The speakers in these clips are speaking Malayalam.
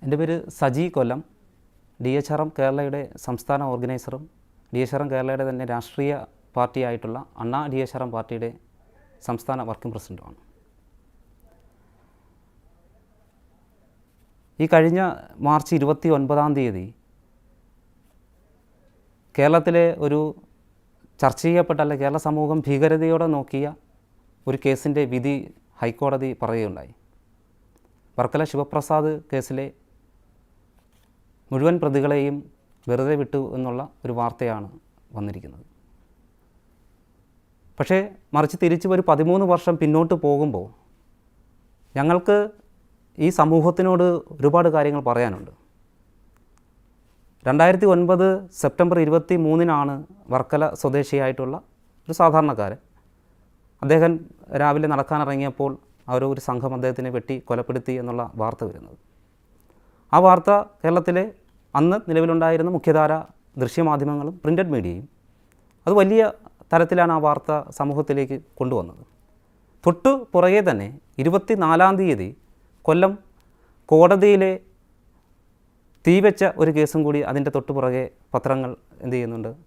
എൻ്റെ പേര് സജി കൊല്ലം. DHRM കേരളയുടെ സംസ്ഥാന ഓർഗനൈസറും DHRM കേരളയുടെ തന്നെ രാഷ്ട്രീയ പാർട്ടിയായിട്ടുള്ള അണ്ണാ DHRM പാർട്ടിയുടെ സംസ്ഥാന വർക്കിംഗ് പ്രസിഡൻറ്റുമാണ്. ഈ കഴിഞ്ഞ മാർച്ച് 29 കേരളത്തിലെ ഒരു ചർച്ച ചെയ്യപ്പെട്ട കേരള സമൂഹം ഭീകരതയോടെ നോക്കിയ ഒരു കേസിൻ്റെ വിധി ഹൈക്കോടതി പറയുകയുണ്ടായി. വർക്കല ശിവപ്രസാദ് കേസിലെ മുഴുവൻ പ്രതികളെയും വെറുതെ വിട്ടു എന്നുള്ള ഒരു വാർത്തയാണ് വന്നിരിക്കുന്നത്. പക്ഷേ മറിച്ച് തിരിച്ച് ഒരു 13 വർഷം പിന്നോട്ട് പോകുമ്പോൾ ഞങ്ങൾക്ക് ഈ സമൂഹത്തിനോട് ഒരുപാട് കാര്യങ്ങൾ പറയാനുണ്ട്. 2009 സെപ്റ്റംബർ 23 വർക്കല സ്വദേശിയായിട്ടുള്ള ഒരു സാധാരണക്കാരൻ, അദ്ദേഹം രാവിലെ നടക്കാനിറങ്ങിയപ്പോൾ ഒരു സംഘം അദ്ദേഹത്തിനെ വെട്ടി കൊലപ്പെടുത്തി എന്നുള്ള വാർത്ത വരുന്നത്. ആ വാർത്ത കേരളത്തിലെ അന്ന് നിലവിലുണ്ടായിരുന്ന മുഖ്യധാര ദൃശ്യമാധ്യമങ്ങളും പ്രിൻ്റഡ് മീഡിയയും അത് വലിയ തരത്തിലാണ് ആ വാർത്ത സമൂഹത്തിലേക്ക് കൊണ്ടുവന്നത്. തൊട്ടു പുറകെ തന്നെ 24 കൊല്ലം കോടതിയിലെ തീവെച്ച ഒരു കേസും കൂടി അതിൻ്റെ തൊട്ടുപുറകെ പത്രങ്ങൾ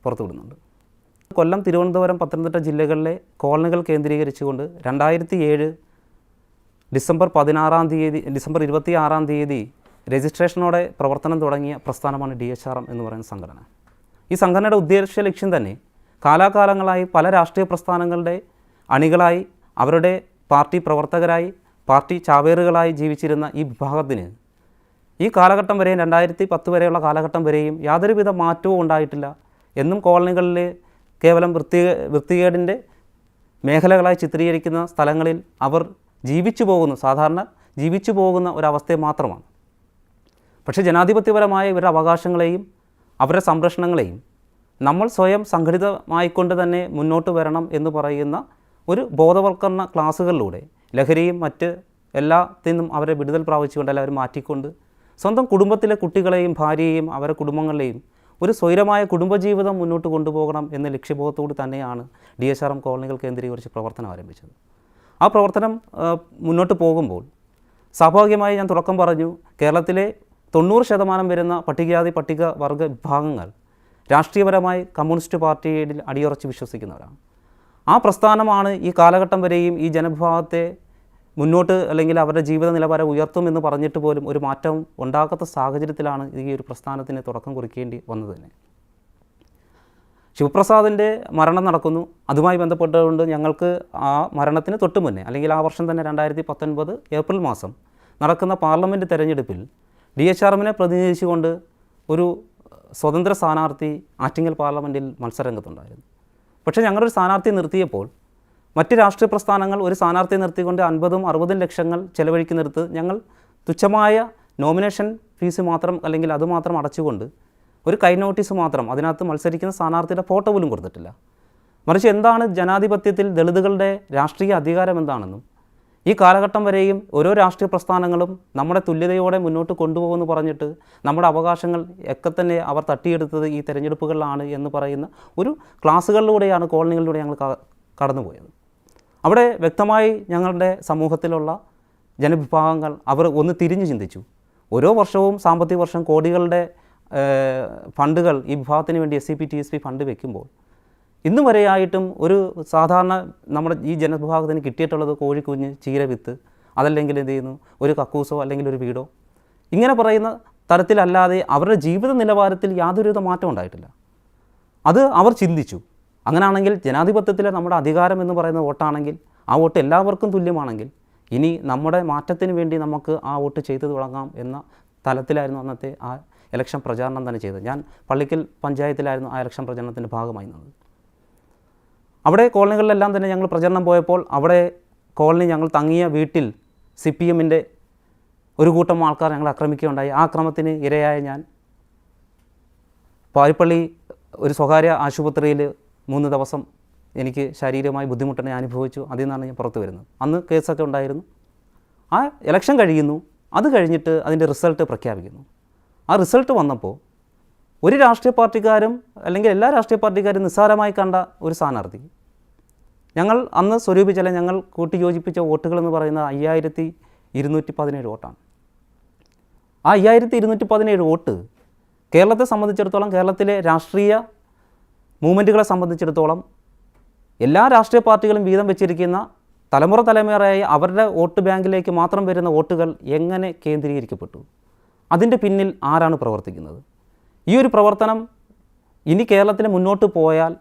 പുറത്തുവിടുന്നുണ്ട്. കൊല്ലം, തിരുവനന്തപുരം, പത്തനംതിട്ട ജില്ലകളിലെ കോളനികൾ കേന്ദ്രീകരിച്ചുകൊണ്ട് 2007 ഡിസംബർ 26 രജിസ്ട്രേഷനോടെ പ്രവർത്തനം തുടങ്ങിയ പ്രസ്ഥാനമാണ് DHRM എന്ന് പറയുന്ന സംഘടന. ഈ സംഘടനയുടെ ഉദ്ദേശ ലക്ഷ്യം തന്നെ കാലാകാലങ്ങളായി പല രാഷ്ട്രീയ പ്രസ്ഥാനങ്ങളുടെ അണികളായി, അവരുടെ പാർട്ടി പ്രവർത്തകരായി, പാർട്ടി ചാവേറുകളായി ജീവിച്ചിരുന്ന ഈ വിഭാഗത്തിന് ഈ കാലഘട്ടം വരെയും 2010 വരെയുള്ള കാലഘട്ടം വരെയും യാതൊരുവിധ മാറ്റവും ഉണ്ടായിട്ടില്ല എന്നും കോളനികളിൽ കേവലം വൃത്തികേടിൻ്റെ മേഖലകളായി ചിത്രീകരിക്കുന്ന സ്ഥലങ്ങളിൽ അവർ സാധാരണ ജീവിച്ചു പോകുന്ന ഒരവസ്ഥയെ മാത്രമാണ്. പക്ഷേ ജനാധിപത്യപരമായ ഇവരുടെ അവകാശങ്ങളെയും അവരുടെ സംരക്ഷണങ്ങളെയും നമ്മൾ സ്വയം സംഘടിതമായിക്കൊണ്ട് തന്നെ മുന്നോട്ട് വരണം എന്ന് പറയുന്ന ഒരു ബോധവൽക്കരണ ക്ലാസ്സുകളിലൂടെ ലഹരിയും മറ്റ് എല്ലാത്തിനും അവരെ വിടുതൽ പ്രാപിച്ചുകൊണ്ട് എല്ലാവരും മാറ്റിക്കൊണ്ട് സ്വന്തം കുടുംബത്തിലെ കുട്ടികളെയും ഭാര്യയെയും അവരുടെ കുടുംബങ്ങളെയും ഒരു സ്വൈരമായ കുടുംബജീവിതം മുന്നോട്ട് കൊണ്ടുപോകണം എന്ന ലക്ഷ്യബോധത്തോடு തന്നെയാണ് DHRM കോളനികൾ കേന്ദ്രീകരിച്ച് പ്രവർത്തനം ആരംഭിച്ചത്. ആ പ്രവർത്തനം മുന്നോട്ട് പോകുമ്പോൾ സ്വാഭാവികമായി ഞാൻ തുടക്കം പറഞ്ഞു, കേരളത്തിലെ 90% വരുന്ന പട്ടികജാതി പട്ടികവർഗ വിഭാഗങ്ങൾ രാഷ്ട്രീയപരമായി കമ്മ്യൂണിസ്റ്റ് പാർട്ടിയിൽ അടിയുറച്ച് വിശ്വസിക്കുന്നവരാണ്. ആ പ്രസ്ഥാനമാണ് ഈ കാലഘട്ടം വരെയും ഈ ജനവിഭാഗത്തെ മുന്നോട്ട് അവരുടെ ജീവിത നിലവാരം ഉയർത്തുമെന്ന് പറഞ്ഞിട്ട് പോലും ഒരു മാറ്റം ഉണ്ടാകാത്ത സാഹചര്യത്തിലാണ് ഈ ഒരു പ്രസ്ഥാനത്തിന് തുടക്കം കുറിക്കേണ്ടി വന്നത് തന്നെ. ശിവപ്രസാദിൻ്റെ മരണം നടക്കുന്നു. അതുമായി ബന്ധപ്പെട്ടുകൊണ്ട് ഞങ്ങൾക്ക് ആ മരണത്തിന് തൊട്ട് മുന്നേ ആ വർഷം തന്നെ 2019 ഏപ്രിൽ മാസം നടക്കുന്ന പാർലമെൻറ്റ് തെരഞ്ഞെടുപ്പിൽ DHRMനെ പ്രതിനിധീകരിച്ചുകൊണ്ട് ഒരു സ്വതന്ത്ര സ്ഥാനാർത്ഥി ആറ്റിങ്ങൽ പാർലമെൻറ്റിൽ മത്സരരംഗത്തുണ്ടായിരുന്നു. പക്ഷേ ഞങ്ങളൊരു സ്ഥാനാർത്ഥിയെ നിർത്തിയപ്പോൾ മറ്റ് രാഷ്ട്രീയ പ്രസ്ഥാനങ്ങൾ ഒരു സ്ഥാനാർത്ഥിയെ നിർത്തിക്കൊണ്ട് 50-60 ലക്ഷങ്ങൾ ചെലവഴിക്കുന്നിടത്ത് ഞങ്ങൾ തുച്ഛമായ നോമിനേഷൻ ഫീസ് മാത്രം അതുമാത്രം അടച്ചുകൊണ്ട് ഒരു കൈ നോട്ടീസ് മാത്രം, അതിനകത്ത് മത്സരിക്കുന്ന സ്ഥാനാർത്ഥിയുടെ ഫോട്ടോ പോലും കൊടുത്തിട്ടില്ല. മറിച്ച് എന്താണ് ജനാധിപത്യത്തിൽ ദളിതുകളുടെ രാഷ്ട്രീയ അധികാരം എന്താണെന്നും ഈ കാലഘട്ടം വരെയും ഓരോ രാഷ്ട്രീയ പ്രസ്ഥാനങ്ങളും നമ്മുടെ തുല്യതയോടെ മുന്നോട്ട് കൊണ്ടുപോകുമെന്ന് പറഞ്ഞിട്ട് നമ്മുടെ അവകാശങ്ങൾ ഒക്കെ തന്നെ അവർ തട്ടിയെടുത്തത് ഈ തെരഞ്ഞെടുപ്പുകളിലാണ് എന്ന് പറയുന്ന ഒരു ക്ലാസ്സുകളിലൂടെയാണ്, കോളനികളിലൂടെ ഞങ്ങൾ കടന്നുപോയത്. അവിടെ വ്യക്തമായി ഞങ്ങളുടെ സമൂഹത്തിലുള്ള ജനവിഭാഗങ്ങൾ അവർ ഒന്ന് തിരിഞ്ഞു ചിന്തിച്ചു. ഓരോ വർഷവും സാമ്പത്തിക വർഷം കോടികളുടെ ഫണ്ടുകൾ ഈ വിഭാഗത്തിന് വേണ്ടി SCP TSP ഫണ്ട് വയ്ക്കുമ്പോൾ ഇന്നു വരെയായിട്ടും ഒരു സാധാരണ നമ്മുടെ ഈ ജനവിഭാഗത്തിന് കിട്ടിയിട്ടുള്ളത് കോഴിക്കുഞ്ഞ്, ചീരവിത്ത്, അതല്ലെങ്കിൽ ഒരു കക്കൂസോ ഒരു വീടോ, ഇങ്ങനെ പറയുന്ന തരത്തിലല്ലാതെ അവരുടെ ജീവിത നിലവാരത്തിൽ യാതൊരുവിധ മാറ്റം ഉണ്ടായിട്ടില്ല. അത് അവർ ചിന്തിച്ചു. അങ്ങനെയാണെങ്കിൽ ജനാധിപത്യത്തിലെ നമ്മുടെ അധികാരം എന്ന് പറയുന്ന വോട്ടാണെങ്കിൽ ആ വോട്ട് എല്ലാവർക്കും തുല്യമാണെങ്കിൽ ഇനി നമ്മുടെ മാറ്റത്തിന് വേണ്ടി നമുക്ക് ആ വോട്ട് ചെയ്തു തുടങ്ങാം എന്ന തലത്തിലായിരുന്നു അന്നത്തെ ആ ഇലക്ഷൻ പ്രചാരണം തന്നെ ചെയ്തത്. ഞാൻ പള്ളിക്കൽ പഞ്ചായത്തിലായിരുന്നു ആ ഇലക്ഷൻ പ്രചരണത്തിൻ്റെ ഭാഗമായി നിന്നത്. അവിടെ കോളനികളിലെല്ലാം തന്നെ ഞങ്ങൾ പ്രചരണം പോയപ്പോൾ അവിടെ കോളനി ഞങ്ങൾ തങ്ങിയ വീട്ടിൽ CPMൻ്റെ ഒരു കൂട്ടം ആൾക്കാർ ഞങ്ങൾ ആക്രമിക്കുകയുണ്ടായി. ആ അക്രമത്തിന് ഇരയായ ഞാൻ പാരിപ്പള്ളി ഒരു സ്വകാര്യ ആശുപത്രിയിൽ 3 ദിവസം എനിക്ക് ശാരീരികമായി ബുദ്ധിമുട്ടിനെ അനുഭവിച്ചു. അതിൽ നിന്നാണ് ഞാൻ പുറത്ത് വരുന്നത്. അന്ന് കേസൊക്കെ ഉണ്ടായിരുന്നു. ആ ഇലക്ഷൻ കഴിയുന്നു. അത് കഴിഞ്ഞിട്ട് അതിൻ്റെ റിസൾട്ട് പ്രഖ്യാപിക്കുന്നു. ആ റിസൾട്ട് വന്നപ്പോൾ ഒരു രാഷ്ട്രീയ പാർട്ടിക്കാരും എല്ലാ രാഷ്ട്രീയ പാർട്ടിക്കാരും നിസ്സാരമായി കണ്ട ഒരു സ്ഥാനാർത്ഥി, ഞങ്ങൾ അന്ന് സ്വരൂപിച്ച ഞങ്ങൾ കൂട്ടി യോജിപ്പിച്ച വോട്ടുകളെന്ന് പറയുന്നത് 5217 വോട്ടാണ്. ആ 5217 വോട്ട് കേരളത്തെ സംബന്ധിച്ചിടത്തോളം, കേരളത്തിലെ രാഷ്ട്രീയ മൂവ്മെൻറ്റുകളെ സംബന്ധിച്ചിടത്തോളം എല്ലാ രാഷ്ട്രീയ പാർട്ടികളും വീതം വെച്ചിരിക്കുന്ന തലമുറയായി അവരുടെ വോട്ട് ബാങ്കിലേക്ക് മാത്രം വരുന്ന വോട്ടുകൾ എങ്ങനെ കേന്ദ്രീകരിക്കപ്പെട്ടു? അതിൻ്റെ പിന്നിൽ ആരാണ് പ്രവർത്തിക്കുന്നത്? ഈ ഒരു പ്രവർത്തനം ഇനി കേരളത്തിൽ മുന്നോട്ട് പോയാൽ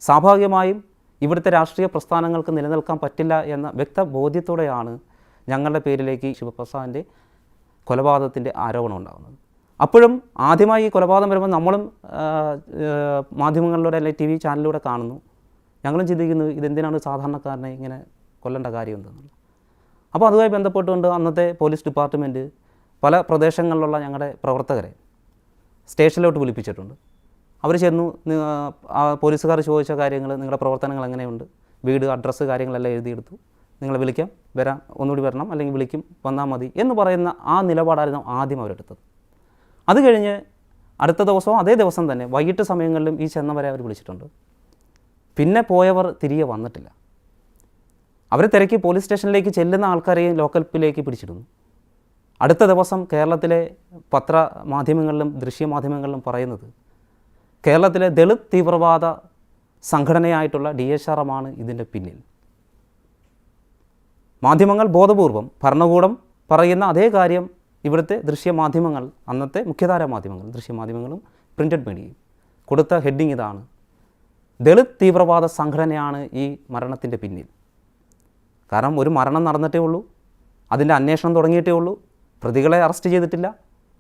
സ്വാഭാവികമായും ഇവിടുത്തെ രാഷ്ട്രീയ പ്രസ്ഥാനങ്ങൾക്ക് നിലനിൽക്കാൻ പറ്റില്ല എന്ന വ്യക്തബോധ്യത്തോടെയാണ് ഞങ്ങളുടെ പേരിലേക്ക് ശിവപ്രസാദിൻ്റെ കൊലപാതകത്തിൻ്റെ ആരോപണം ഉണ്ടാകുന്നത്. അപ്പോഴും ആദ്യമായി ഈ കൊലപാതകം വരുമ്പോൾ നമ്മളും മാധ്യമങ്ങളിലൂടെ അല്ലെങ്കിൽ TV ചാനലിലൂടെ കാണുന്നു. ഞങ്ങളും ചിന്തിക്കുന്നു ഇതെന്തിനാണ് സാധാരണക്കാരനെ ഇങ്ങനെ കൊല്ലേണ്ട കാര്യം എന്തെന്നുള്ളത്. അപ്പോൾ അതുമായി ബന്ധപ്പെട്ടുകൊണ്ട് അന്നത്തെ പോലീസ് ഡിപ്പാർട്ട്മെൻറ്റ് പല പ്രദേശങ്ങളിലുള്ള ഞങ്ങളുടെ പ്രവർത്തകരെ സ്റ്റേഷനിലോട്ട് വിളിപ്പിച്ചിട്ടുണ്ട്. അവർ ചെന്നു, പോലീസുകാർ ചോദിച്ച കാര്യങ്ങൾ, നിങ്ങളുടെ പ്രവർത്തനങ്ങൾ എങ്ങനെയുണ്ട്, വീട്, അഡ്രസ്സ്, കാര്യങ്ങളെല്ലാം എഴുതിയെടുത്തു, നിങ്ങളെ വിളിക്കാം, വരാം, ഒന്നുകൂടി വരണം, അല്ലെങ്കിൽ വിളിക്കും, വന്നാൽ മതി എന്ന് പറയുന്ന ആ നിലപാടായിരുന്നു ആദ്യം അവരെടുത്തത്. അത് കഴിഞ്ഞ് അടുത്ത ദിവസവും അതേ ദിവസം തന്നെ വൈകിട്ട് സമയങ്ങളിലും ഈ ചെന്നവരെ അവർ വിളിച്ചിട്ടുണ്ട്. പിന്നെ പോയവർ തിരികെ വന്നിട്ടില്ല. അവരെ തിരക്കി പോലീസ് സ്റ്റേഷനിലേക്ക് ചെല്ലുന്ന ആൾക്കാരെയും ലോക്കൽപ്പിലേക്ക് പിടിച്ചിടുന്നു. അടുത്ത ദിവസം കേരളത്തിലെ പത്രമാധ്യമങ്ങളിലും ദൃശ്യമാധ്യമങ്ങളിലും പറയുന്നത് കേരളത്തിലെ ദളിത് തീവ്രവാദ സംഘടനയായിട്ടുള്ള DHRM ആണ് ഇതിൻ്റെ പിന്നിൽ. മാധ്യമങ്ങൾ ബോധപൂർവം, ഭരണകൂടം പറയുന്ന അതേ കാര്യം ഇവിടുത്തെ ദൃശ്യമാധ്യമങ്ങൾ, അന്നത്തെ മുഖ്യധാരാ മാധ്യമങ്ങൾ, ദൃശ്യമാധ്യമങ്ങളും പ്രിൻ്റഡ് മീഡിയയും കൊടുത്ത ഹെഡിങ് ഇതാണ്: ദളിത് തീവ്രവാദ സംഘടനയാണ് ഈ മരണത്തിൻ്റെ പിന്നിൽ. കാരണം ഒരു മരണം നടന്നിട്ടേ ഉള്ളൂ, അതിൻ്റെ അന്വേഷണം തുടങ്ങിയിട്ടേ ഉള്ളൂ, പ്രതികളെ അറസ്റ്റ് ചെയ്തിട്ടില്ല.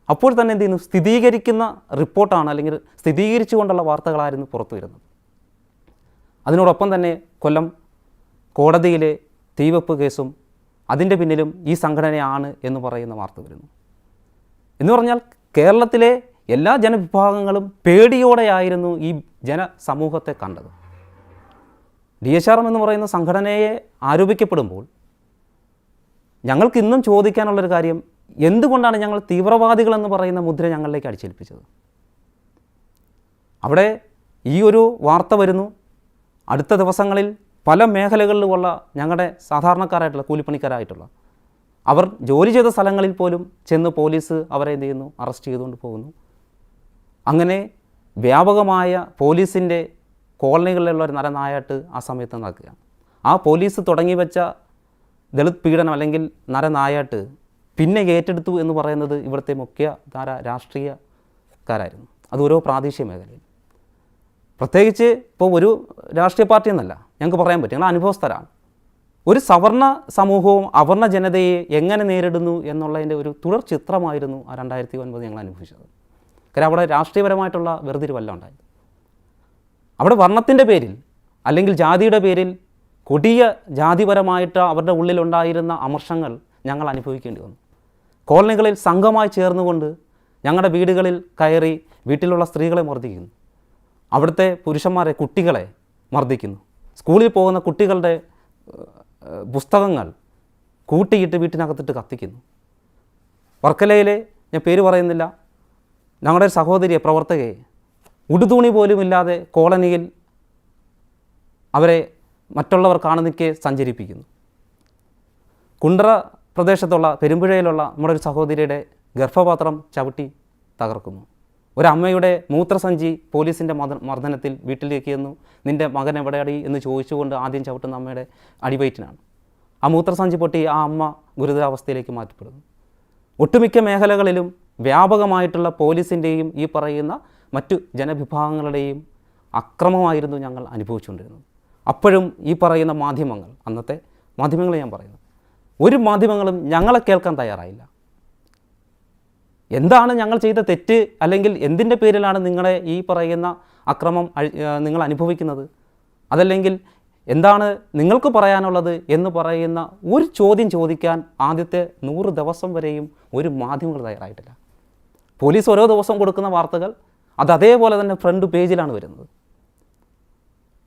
അപ്പോൾ തന്നെ എന്ത് ചെയ്യുന്നു? സ്ഥിരീകരിക്കുന്ന റിപ്പോർട്ടാണ്, അല്ലെങ്കിൽ സ്ഥിരീകരിച്ചുകൊണ്ടുള്ള വാർത്തകളായിരുന്നു പുറത്തു വരുന്നത്. അതിനോടൊപ്പം തന്നെ കൊല്ലം കോടതിയിലെ തീവെപ്പ് കേസും അതിൻ്റെ പിന്നിലും ഈ സംഘടനയാണ് എന്ന് പറയുന്ന വാർത്ത വരുന്നു. എന്ന് പറഞ്ഞാൽ കേരളത്തിലെ എല്ലാ ജനവിഭാഗങ്ങളും പേടിയോടെയായിരുന്നു ഈ ജനസമൂഹത്തെ കണ്ടത്. DHRM എന്ന് പറയുന്ന സംഘടനയെ ആരോപിക്കപ്പെടുമ്പോൾ ഞങ്ങൾക്ക് ഇന്നും ചോദിക്കാനുള്ളൊരു കാര്യം, എന്തുകൊണ്ടാണ് ഞങ്ങൾ തീവ്രവാദികളെന്ന് പറയുന്ന മുദ്ര ഞങ്ങളിലേക്ക് അടിച്ചേൽപ്പിച്ചത്? അവിടെ ഈ ഒരു വാർത്ത വരുന്നു. അടുത്ത ദിവസങ്ങളിൽ പല മേഖലകളിലുമുള്ള ഞങ്ങളുടെ സാധാരണക്കാരായിട്ടുള്ള കൂലിപ്പണിക്കാരായിട്ടുള്ള അവർ ജോലി ചെയ്ത സ്ഥലങ്ങളിൽ പോലും ചെന്ന് പോലീസ് അവരെ എന്ത് ചെയ്യുന്നു? അറസ്റ്റ് ചെയ്തുകൊണ്ട് പോകുന്നു. അങ്ങനെ വ്യാപകമായ പോലീസിൻ്റെ കോളനികളിലുള്ള ഒരു നരനായാട്ട് ആ സമയത്ത് നടക്കുകയാണ്. ആ പോലീസ് തുടങ്ങി വെച്ച ദളിത് പീഡനം അല്ലെങ്കിൽ നരനായാട്ട് പിന്നെ ഏറ്റെടുത്തു എന്ന് പറയുന്നത് ഇവിടുത്തെ മുഖ്യധാര രാഷ്ട്രീയക്കാരായിരുന്നു. അത് ഓരോ പ്രാദേശിക മേഖലയിൽ, പ്രത്യേകിച്ച് ഇപ്പോൾ ഒരു രാഷ്ട്രീയ പാർട്ടി എന്നല്ല ഞങ്ങൾക്ക് പറയാൻ പറ്റും, ഞങ്ങൾ അനുഭവസ്ഥരാണ്. ഒരു സവർണ സമൂഹവും അവർണ ജനതയെ എങ്ങനെ നേരിടുന്നു എന്നുള്ളതിൻ്റെ ഒരു തുടർ ചിത്രമായിരുന്നു ആ 2009 ഞങ്ങൾ അനുഭവിച്ചത്. കാരണം അവിടെ രാഷ്ട്രീയപരമായിട്ടുള്ള വേർതിരിവല്ല ഉണ്ടായത്. അവിടെ വർണ്ണത്തിൻ്റെ പേരിൽ അല്ലെങ്കിൽ ജാതിയുടെ പേരിൽ കൊടിയ ജാതിപരമായിട്ട് അവരുടെ ഉള്ളിലുണ്ടായിരുന്ന അമർഷങ്ങൾ ഞങ്ങൾ അനുഭവിക്കേണ്ടി വന്നു. കോളനികളിൽ സംഘമായി ചേർന്നുകൊണ്ട് ഞങ്ങളുടെ വീടുകളിൽ കയറി വീട്ടിലുള്ള സ്ത്രീകളെ മർദ്ദിക്കുന്നു, അവിടുത്തെ പുരുഷന്മാരെ, കുട്ടികളെ മർദ്ദിക്കുന്നു, സ്കൂളിൽ പോകുന്ന കുട്ടികളുടെ പുസ്തകങ്ങൾ കൂട്ടിയിട്ട് വീട്ടിനകത്തിട്ട് കത്തിക്കുന്നു. വർക്കലയിലെ, ഞാൻ പേര് പറയുന്നില്ല, ഞങ്ങളുടെ ഒരു സഹോദരിയെ, പ്രവർത്തകയെ ഉടുതുണി പോലും ഇല്ലാതെ കോളനിയിൽ അവരെ മറ്റുള്ളവർ കാണുന്നിക്കെ സഞ്ചരിപ്പിക്കുന്നു. കുണ്ട്ര പ്രദേശത്തുള്ള പെരുമ്പുഴയിലുള്ള നമ്മുടെ ഒരു സഹോദരിയുടെ ഗർഭപാത്രം ചവിട്ടി തകർക്കുന്നു. ഒരമ്മയുടെ മൂത്രസഞ്ചി പോലീസിൻ്റെ മർദ്ദനത്തിൽ വീട്ടിലേക്ക് ചെന്നു. നിൻ്റെ മകൻ എവിടെയാടി എന്ന് ചോദിച്ചുകൊണ്ട് ആദ്യം ചവിട്ടുന്ന അമ്മയുടെ അടിവയറ്റിനാണ്. ആ മൂത്രസഞ്ചി പൊട്ടി ആ അമ്മ ഗുരുതരാവസ്ഥയിലേക്ക് മാറ്റപ്പെടുന്നു. ഒട്ടുമിക്ക മേഖലകളിലും വ്യാപകമായിട്ടുള്ള പോലീസിൻ്റെയും ഈ പറയുന്ന മറ്റു ജനവിഭാഗങ്ങളുടെയും അക്രമമായിരുന്നു ഞങ്ങൾ അനുഭവിച്ചുകൊണ്ടിരുന്നത്. അപ്പോഴും ഈ പറയുന്ന മാധ്യമങ്ങൾ, അന്നത്തെ മാധ്യമങ്ങൾ ഞാൻ പറയുന്നത്, ഒരു മാധ്യമങ്ങളും ഞങ്ങളെ കേൾക്കാൻ തയ്യാറായില്ല. എന്താണ് ഞങ്ങൾ ചെയ്ത തെറ്റ്, അല്ലെങ്കിൽ എന്തിൻ്റെ പേരിലാണ് നിങ്ങളെ ഈ പറയുന്ന അക്രമം നിങ്ങൾ അനുഭവിക്കുന്നത്, അതല്ലെങ്കിൽ എന്താണ് നിങ്ങൾക്ക് പറയാനുള്ളത് എന്ന് പറയുന്ന ഒരു ചോദ്യം ചോദിക്കാൻ ആദ്യത്തെ 100 ദിവസം വരെയും ഒരു മാധ്യമങ്ങൾ തയ്യാറായിട്ടില്ല. പോലീസ് ഓരോ ദിവസം കൊടുക്കുന്ന വാർത്തകൾ അത് അതേപോലെ തന്നെ ഫ്രണ്ട് പേജിലാണ് വരുന്നത്.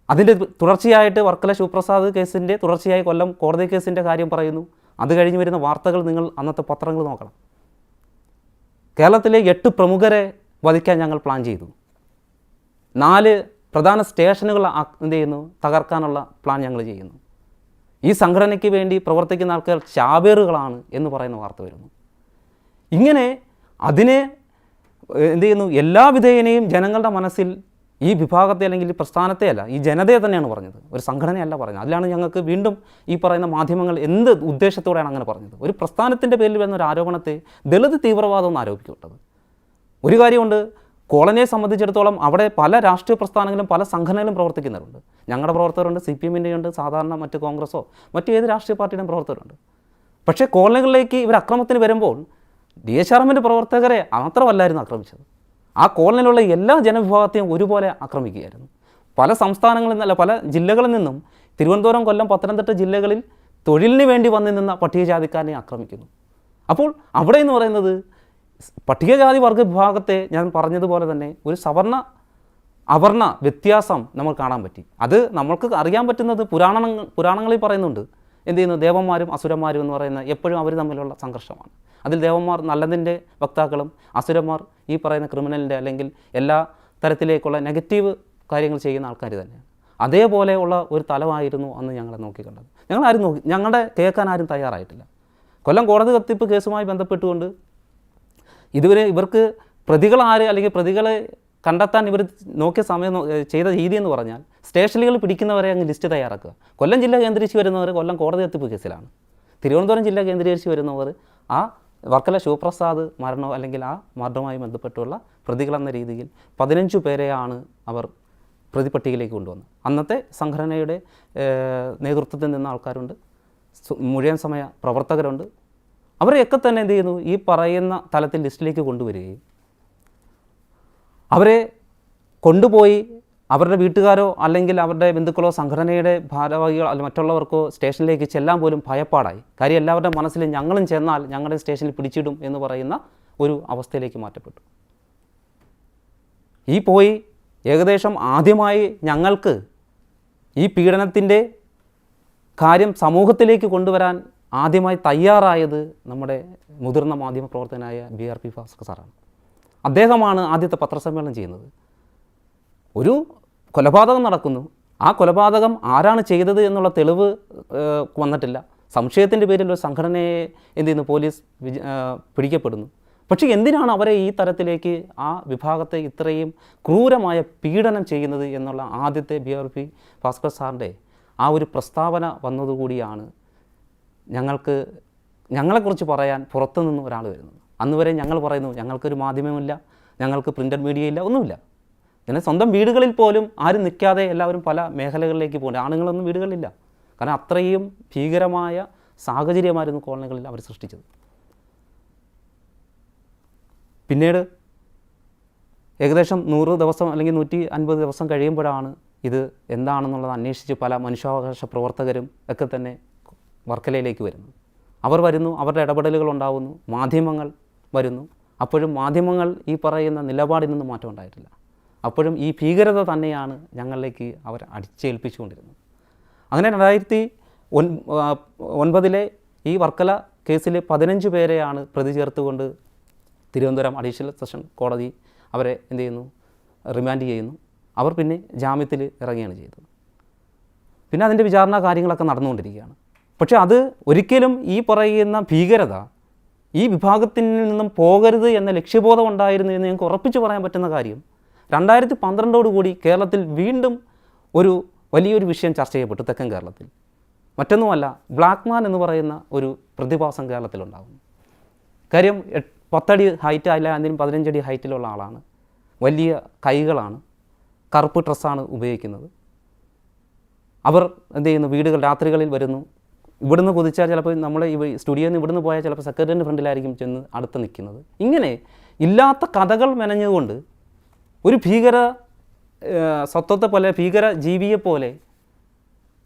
അതിൻ്റെ തുടർച്ചയായിട്ട് വർക്കല ശിവപ്രസാദ് കേസിൻ്റെ തുടർച്ചയായി കൊല്ലം കോടതി കേസിൻ്റെ കാര്യം പറയുന്നു. അത് കഴിഞ്ഞ് വരുന്ന വാർത്തകൾ നിങ്ങൾ അന്നത്തെ പത്രങ്ങൾ നോക്കണം. കേരളത്തിലെ 8 പ്രമുഖരെ വധിക്കാൻ ഞങ്ങൾ പ്ലാൻ ചെയ്തു. 4 പ്രധാന സ്റ്റേഷനുകൾ എന്ത് ചെയ്യുന്നു? തകർക്കാനുള്ള പ്ലാൻ ഞങ്ങൾ ചെയ്യുന്നു. ഈ സംഘടനയ്ക്ക് വേണ്ടി പ്രവർത്തിക്കുന്ന ആൾക്കാർ ചാവേറുകളാണ് എന്ന് പറയുന്ന വാർത്ത വരുന്നു. ഇങ്ങനെ അതിനെ എന്ത് ചെയ്യുന്നു, എല്ലാ വിധേയനെയും ജനങ്ങളുടെ മനസ്സിൽ ഈ വിഭാഗത്തെ അല്ലെങ്കിൽ ഈ പ്രസ്ഥാനത്തെ അല്ല, ഈ ജനതയെ തന്നെയാണ് പറഞ്ഞത്, ഒരു സംഘടനയല്ല പറഞ്ഞത്. അതിലാണ് ഞങ്ങൾക്ക് വീണ്ടും ഈ പറയുന്ന മാധ്യമങ്ങൾ എന്ത് ഉദ്ദേശത്തോടെയാണ് അങ്ങനെ പറഞ്ഞത്. ഒരു പ്രസ്ഥാനത്തിൻ്റെ പേരിൽ വരുന്ന ഒരു ആരോപണത്തെ ദളിത് തീവ്രവാദം എന്ന് ആരോപിക്കപ്പെട്ടത്. ഒരു കാര്യമുണ്ട്, കോളനിയെ സംബന്ധിച്ചിടത്തോളം അവിടെ പല രാഷ്ട്രീയ പ്രസ്ഥാനങ്ങളും പല സംഘടനകളും പ്രവർത്തിക്കുന്നവരുണ്ട്. ഞങ്ങളുടെ പ്രവർത്തകരുണ്ട്, CPM-ൻ്റെ ഉണ്ട്, സാധാരണ മറ്റ് കോൺഗ്രസോ മറ്റേത് രാഷ്ട്രീയ പാർട്ടിയുടെയും പ്രവർത്തകരുണ്ട്. പക്ഷേ കോളനികളിലേക്ക് ഇവർ അക്രമത്തിന് വരുമ്പോൾ DHRM-ൻ്റെ പ്രവർത്തകരെ മാത്രമല്ലായിരുന്നു ആക്രമിച്ചത്, ആ കോളനിയിലുള്ള എല്ലാ ജനവിഭാഗത്തെയും ഒരുപോലെ ആക്രമിക്കുകയായിരുന്നു. പല സംസ്ഥാനങ്ങളിൽ നിന്നല്ല, പല ജില്ലകളിൽ നിന്നും തിരുവനന്തപുരം, കൊല്ലം, പത്തനംതിട്ട ജില്ലകളിൽ തൊഴിലിന് വേണ്ടി വന്നു നിന്ന പട്ടികജാതിക്കാരനെ ആക്രമിക്കുന്നു. അപ്പോൾ അവിടെ എന്ന് പറയുന്നത് പട്ടികജാതി വർഗ്ഗ വിഭാഗത്തെ ഞാൻ പറഞ്ഞതുപോലെ തന്നെ ഒരു സവർണ അവർണ വ്യത്യാസം നമ്മൾ കാണാൻ പറ്റി. അത് നമ്മൾക്ക് അറിയാൻ പറ്റുന്നത് പുരാണങ്ങളിൽ പറയുന്നുണ്ട്. എന്ത് ചെയ്യുന്നു, ദേവന്മാരും അസുരന്മാരും എന്ന് പറയുന്ന എപ്പോഴും അവർ തമ്മിലുള്ള സംഘർഷമാണ്. അതിൽ ദേവന്മാർ നല്ലതിൻ്റെ വക്താക്കളും അസുരന്മാർ ഈ പറയുന്ന ക്രിമിനലിൻ്റെ അല്ലെങ്കിൽ എല്ലാ തരത്തിലേക്കുള്ള നെഗറ്റീവ് കാര്യങ്ങൾ ചെയ്യുന്ന ആൾക്കാർ തന്നെയാണ്. അതേപോലെ ഉള്ള ഒരു തലമായിരുന്നു അന്ന് ഞങ്ങളെ നോക്കിക്കണ്ടത്. ഞങ്ങളുടെ കേൾക്കാൻ ആരും തയ്യാറായിട്ടില്ല. കൊല്ലം കോടതി കത്തിപ്പ് കേസുമായി ബന്ധപ്പെട്ടുകൊണ്ട് ഇതുവരെ ഇവർക്ക് പ്രതികളാര് അല്ലെങ്കിൽ പ്രതികളെ കണ്ടെത്താൻ ഇവർ നോക്കിയ സമയം ചെയ്ത രീതി എന്ന് പറഞ്ഞാൽ സ്റ്റേഷനുകൾ പിടിക്കുന്നവരെ അങ്ങ് ലിസ്റ്റ് തയ്യാറാക്കുക. കൊല്ലം ജില്ല കേന്ദ്രീകരിച്ച് വരുന്നവർ കൊല്ലം കോടതി കത്തിപ്പ് കേസിലാണ്. തിരുവനന്തപുരം ജില്ല കേന്ദ്രീകരിച്ച് വരുന്നവർ ആ വർക്കല ശിവപ്രസാദ് മരണോ അല്ലെങ്കിൽ ആ മരണവുമായി ബന്ധപ്പെട്ടുള്ള പ്രതികളെന്ന രീതിയിൽ 15 പേരെയാണ് അവർ പ്രതിപട്ടികയിലേക്ക് കൊണ്ടുവന്നത്. അന്നത്തെ സംഘടനയുടെ നേതൃത്വത്തിൽ നിന്ന ആൾക്കാരുണ്ട്, മുഴുവൻ സമയ പ്രവർത്തകരുണ്ട്. അവരെയൊക്കെ തന്നെ എന്ത് ചെയ്യുന്നു, ഈ പറയുന്ന തലത്തിൽ ലിസ്റ്റിലേക്ക് കൊണ്ടുവരികയും അവരെ കൊണ്ടുപോയി അവരുടെ വീട്ടുകാരോ അല്ലെങ്കിൽ അവരുടെ ബന്ധുക്കളോ സംഘടനയുടെ ഭാരവാഹികളോ അല്ലെങ്കിൽ മറ്റുള്ളവർക്കോ സ്റ്റേഷനിലേക്ക് ചെല്ലാൻ പോലും ഭയപ്പാടായി. കാര്യം എല്ലാവരുടെ മനസ്സിൽ ഞങ്ങളും ചെന്നാൽ ഞങ്ങളുടെ സ്റ്റേഷനിൽ പിടിച്ചിടും എന്ന് പറയുന്ന ഒരു അവസ്ഥയിലേക്ക് മാറ്റപ്പെട്ടു. ഈ പോയി ഏകദേശം ആദ്യമായി ഞങ്ങൾക്ക് ഈ പീഡനത്തിൻ്റെ കാര്യം സമൂഹത്തിലേക്ക് കൊണ്ടുവരാൻ ആദ്യമായി തയ്യാറായത് നമ്മുടെ മുതിർന്ന മാധ്യമ പ്രവർത്തകനായ BRP ഭാസ്കർ സാറാണ്. അദ്ദേഹമാണ് ആദ്യത്തെ പത്രസമ്മേളനം ചെയ്യുന്നത്. ഒരു കൊലപാതകം നടക്കുന്നു, ആ കൊലപാതകം ആരാണ് ചെയ്തത് എന്നുള്ള തെളിവ് വന്നിട്ടില്ല. സംശയത്തിൻ്റെ പേരിൽ ഒരു സംഘടനയെ എന്ത് ചെയ്യുന്നു, പോലീസ് പിടിക്കപ്പെടുന്നു. പക്ഷേ എന്തിനാണ് അവരെ ഈ തരത്തിലേക്ക് ആ വിഭാഗത്തെ ഇത്രയും ക്രൂരമായ പീഡനം ചെയ്യുന്നത് എന്നുള്ള ആദ്യത്തെ BRP ഭാസ്കർ സാറിൻ്റെ ആ ഒരു പ്രസ്താവന വന്നതുകൂടിയാണ് ഞങ്ങളെക്കുറിച്ച് പറയാൻ പുറത്തുനിന്ന് ഒരാൾ വരുന്നത്. അന്ന് വരെ ഞങ്ങൾ പറയുന്നു ഞങ്ങൾക്കൊരു മാധ്യമമില്ല, ഞങ്ങൾക്ക് പ്രിൻ്റഡ് മീഡിയ ഇല്ല, ഒന്നുമില്ല. പിന്നെ സ്വന്തം വീടുകളിൽ പോലും ആരും നിൽക്കാതെ എല്ലാവരും പല മേഖലകളിലേക്ക് പോകുന്നുണ്ട്. ആണുങ്ങളൊന്നും വീടുകളിലില്ല. കാരണം അത്രയും ഭീകരമായ സാഹചര്യമായിരുന്നു കോളനികളിൽ അവർ സൃഷ്ടിച്ചത്. പിന്നീട് ഏകദേശം 100 ദിവസം അല്ലെങ്കിൽ 150 ദിവസം കഴിയുമ്പോഴാണ് ഇത് എന്താണെന്നുള്ളത് അന്വേഷിച്ച് പല മനുഷ്യാവകാശ പ്രവർത്തകരും ഒക്കെ തന്നെ വർക്കലയിലേക്ക് വരുന്നു. അവർ വരുന്നു, അവരുടെ ഇടപെടലുകൾ ഉണ്ടാകുന്നു, മാധ്യമങ്ങൾ വരുന്നു. അപ്പോഴും മാധ്യമങ്ങൾ ഈ പറയുന്ന നിലപാടിൽ നിന്ന് മാറ്റം ഉണ്ടായിട്ടില്ല. അപ്പോഴും ഈ ഭീകരത തന്നെയാണ് ഞങ്ങളിലേക്ക് അവർ അടിച്ചേൽപ്പിച്ചുകൊണ്ടിരുന്നത്. അങ്ങനെ 2009 ഈ വർക്കല കേസിൽ 15 പേരെയാണ് പ്രതി ചേർത്തുകൊണ്ട് തിരുവനന്തപുരം അഡീഷണൽ സെഷൻ കോടതി അവരെ എന്ത് ചെയ്യുന്നു, റിമാൻഡ് ചെയ്യുന്നു. അവർ പിന്നെ ജാമ്യത്തിൽ ഇറങ്ങുകയാണ് ചെയ്തത്. പിന്നെ അതിൻ്റെ വിചാരണ കാര്യങ്ങളൊക്കെ നടന്നുകൊണ്ടിരിക്കുകയാണ്. പക്ഷേ അത് ഒരിക്കലും ഈ പറയുന്ന ഭീകരത ഈ വിഭാഗത്തിൽ നിന്നും പോകരുത് എന്ന ലക്ഷ്യബോധം ഉണ്ടായിരുന്നു എന്ന് ഞങ്ങൾക്ക് ഉറപ്പിച്ച് പറയാൻ പറ്റുന്ന കാര്യം 2012 കേരളത്തിൽ വീണ്ടും ഒരു വലിയൊരു വിഷയം ചർച്ച ചെയ്യപ്പെട്ടു തെക്കൻ കേരളത്തിൽ. മറ്റൊന്നുമല്ല, ബ്ലാക്ക് മാൻ എന്ന് പറയുന്ന ഒരു പ്രതിഭാസം കേരളത്തിലുണ്ടാകുന്നു. കാര്യം 10 അടി ഹൈറ്റ് അല്ല, അതിന് 15 അടി ഹൈറ്റിലുള്ള ആളാണ്, വലിയ കൈകളാണ്, കറുപ്പ് ഡ്രസ്സാണ് ഉപയോഗിക്കുന്നത്. അവർ എന്ത് ചെയ്യുന്നു, വീടുകൾ രാത്രികളിൽ വരുന്നു. ഇവിടുന്ന് കുതിച്ചാൽ ചിലപ്പോൾ നമ്മൾ ഈ സ്റ്റുഡിയോയിൽ നിന്ന് ഇവിടുന്ന് പോയാൽ ചിലപ്പോൾ സെക്രട്ടറിൻ്റെ ഫ്രണ്ടിലായിരിക്കും ചെന്ന് അടുത്ത് നിൽക്കുന്നത്. ഇങ്ങനെ ഇല്ലാത്ത കഥകൾ മെനഞ്ഞുകൊണ്ട് ഒരു ഭീകര സത്വത്തെ പോലെ, ഭീകര ജീവിയെപ്പോലെ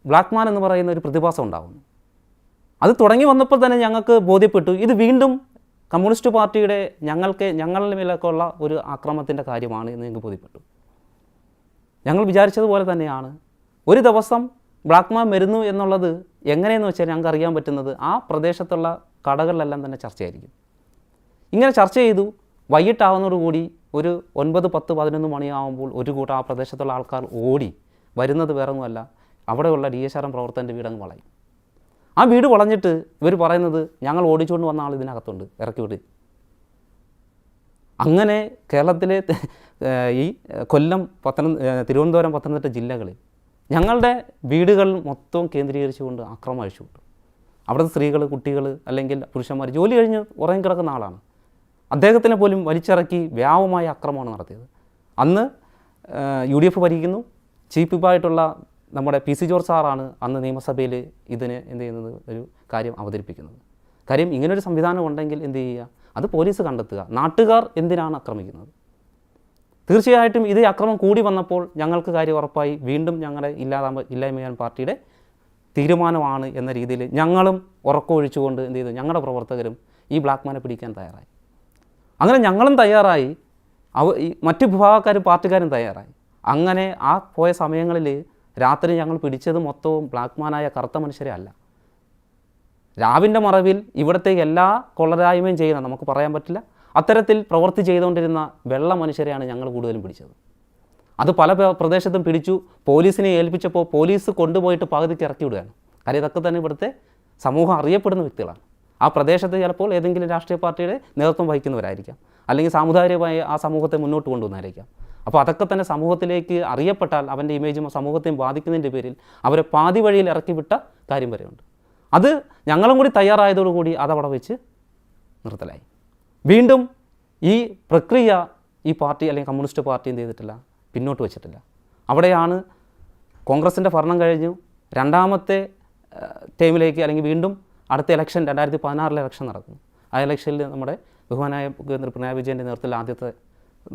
ബ്ലാക്ക് മാൻ എന്ന് പറയുന്ന ഒരു പ്രതിഭാസം ഉണ്ടാകുന്നു. അത് തുടങ്ങി വന്നപ്പോൾ തന്നെ ഞങ്ങൾക്ക് ബോധ്യപ്പെട്ടു ഇത് വീണ്ടും കമ്മ്യൂണിസ്റ്റ് പാർട്ടിയുടെ ഞങ്ങളുടെ മേലൊക്കെ ഉള്ള ഒരു ആക്രമണത്തിൻ്റെ കാര്യമാണ് എന്ന് ഞങ്ങൾക്ക് ബോധ്യപ്പെട്ടു. ഞങ്ങൾ വിചാരിച്ചതുപോലെ തന്നെയാണ്. ഒരു ദിവസം ബ്ലാക്ക് മാൻ വരുന്നു എന്നുള്ളത് എങ്ങനെയെന്ന് വെച്ചാൽ ഞങ്ങൾക്ക് അറിയാൻ പറ്റുന്നത് ആ പ്രദേശത്തുള്ള കടകളിലെല്ലാം തന്നെ ചർച്ചയായിരിക്കും. ഇങ്ങനെ ചർച്ച ചെയ്തു. വൈകിട്ടാവുന്നതോടുകൂടി ഒരു 9, 10, 11 മണിയാകുമ്പോൾ ഒരു കൂട്ടം ആ പ്രദേശത്തുള്ള ആൾക്കാർ ഓടി വരുന്നത് വേറൊന്നുമല്ല, അവിടെയുള്ള DHRM പ്രവർത്തകൻ്റെ വീടങ്ങ് വളയും. ആ വീട് വളഞ്ഞിട്ട് ഇവർ പറയുന്നത് ഞങ്ങൾ ഓടിച്ചുകൊണ്ട് വന്ന ആൾ ഇതിനകത്തുണ്ട്, ഇറക്കി വിട്. അങ്ങനെ കേരളത്തിലെ ഈ കൊല്ലം, തിരുവനന്തപുരം, പത്തനംതിട്ട ജില്ലകളിൽ ഞങ്ങളുടെ വീടുകൾ മൊത്തം കേന്ദ്രീകരിച്ചുകൊണ്ട് ആക്രമണം അഴിച്ചുവിട്ടു. അവിടുത്തെ സ്ത്രീകൾ, കുട്ടികൾ അല്ലെങ്കിൽ പുരുഷന്മാർ ജോലി കഴിഞ്ഞ് ഉറങ്ങി കിടക്കുന്ന ആളാണ്. അദ്ദേഹത്തിനെ പോലും വലിച്ചിറക്കി വ്യാപകമായ ആക്രമണമാണ് നടത്തിയത്. അന്ന് UDF ഭരിക്കുന്നു. ചീഫ് വിപ്പായിട്ടുള്ള നമ്മുടെ PC ജോർജ് സാറാണ് അന്ന് നിയമസഭയിൽ ഇതിന് എന്ത് ചെയ്യുന്നത്, ഒരു കാര്യം അവതരിപ്പിക്കുന്നത്. കാര്യം ഇങ്ങനൊരു സംവിധാനം ഉണ്ടെങ്കിൽ എന്ത് ചെയ്യുക, അത് പോലീസ് കണ്ടെത്തുക. നാട്ടുകാർ എന്തിനാണ് ആക്രമിക്കുന്നത്? തീർച്ചയായിട്ടും ഇത് അക്രമം കൂടി വന്നപ്പോൾ ഞങ്ങൾക്ക് കാര്യം ഉറപ്പായി. വീണ്ടും ഞങ്ങളുടെ ഇല്ലായ്മ ചെയ്യാൻ പാർട്ടിയുടെ തീരുമാനമാണ് എന്ന രീതിയിൽ ഞങ്ങളും ഉറക്കമൊഴിച്ചുകൊണ്ട് എന്ത് ചെയ്തു, ഞങ്ങളുടെ പ്രവർത്തകരും ഈ ബ്ലാക്ക്മാനെ പിടിക്കാൻ തയ്യാറായി. അങ്ങനെ ഞങ്ങളും തയ്യാറായി, മറ്റു വിഭാഗക്കാരും പാർട്ടിക്കാരും തയ്യാറായി. അങ്ങനെ ആ പോയ സമയങ്ങളിൽ രാത്രി ഞങ്ങൾ പിടിച്ചത് മൊത്തവും ബ്ലാക്ക്മാനായ കറുത്ത മനുഷ്യരെ അല്ല. രാവിൻ്റെ മറവിൽ ഇവിടുത്തെ എല്ലാ കൊള്ളരായ്മയും ചെയ്യുന്ന, നമുക്ക് പറയാൻ പറ്റില്ല, അത്തരത്തിൽ പ്രവൃത്തി ചെയ്തുകൊണ്ടിരുന്ന വെള്ള മനുഷ്യരെയാണ് ഞങ്ങൾ കൂടുതലും പിടിച്ചത്. അത് പല പ്രദേശത്തും പിടിച്ചു. പോലീസിനെ ഏൽപ്പിച്ചപ്പോൾ പോലീസ് കൊണ്ടുപോയിട്ട് പകുതിക്ക് ഇറക്കി വിടുകയാണ്. കാര്യം ഇതൊക്കെ തന്നെ ഇവിടുത്തെ സമൂഹം അറിയപ്പെടുന്ന വ്യക്തികളാണ്. ആ പ്രദേശത്ത് ചിലപ്പോൾ ഏതെങ്കിലും രാഷ്ട്രീയ പാർട്ടിയുടെ നേതൃത്വം വഹിക്കുന്നവരായിരിക്കാം, അല്ലെങ്കിൽ സാമുദായികമായി ആ സമൂഹത്തെ മുന്നോട്ട് കൊണ്ടുവന്നായിരിക്കാം. അപ്പോൾ അതൊക്കെ തന്നെ സമൂഹത്തിലേക്ക് അറിയപ്പെട്ടാൽ അവൻ്റെ ഇമേജും സമൂഹത്തെയും ബാധിക്കുന്നതിൻ്റെ പേരിൽ അവരെ പാതി വഴിയിൽ ഇറക്കി വിട്ട കാര്യം വരെയുണ്ട്. അത് ഞങ്ങളും കൂടി തയ്യാറായതോടുകൂടി അതവിടെ വെച്ച് നിർത്തലായി. വീണ്ടും ഈ പ്രക്രിയ ഈ പാർട്ടി അല്ലെങ്കിൽ കമ്മ്യൂണിസ്റ്റ് പാർട്ടി എന്ത് ചെയ്തിട്ടില്ല, പിന്നോട്ട് വെച്ചിട്ടില്ല. അവിടെയാണ് കോൺഗ്രസിൻ്റെ ഭരണം കഴിഞ്ഞു രണ്ടാമത്തെ ടൈമിലേക്ക്, അല്ലെങ്കിൽ വീണ്ടും അടുത്ത ഇലക്ഷൻ 2016 ഇലക്ഷൻ നടക്കുന്നു. ആ ഇലക്ഷനിൽ നമ്മുടെ ബഹുമാനായ മുഖ്യമന്ത്രി പിണറായി വിജയൻ്റെ നേതൃത്വത്തിൽ ആദ്യത്തെ